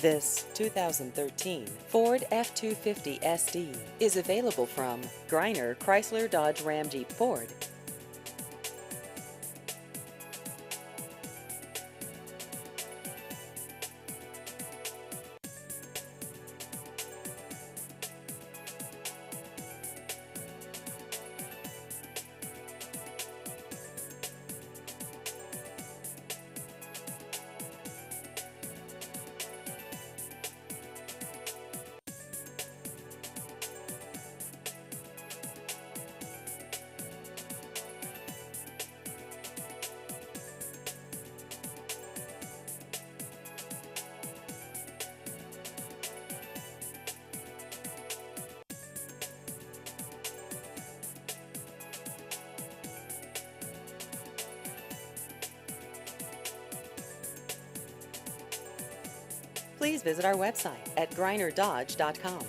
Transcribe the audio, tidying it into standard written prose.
This 2013 Ford F-250 SD is available from Griner Chrysler Dodge Ram Jeep Ford. Please visit our website at grinerdodge.com.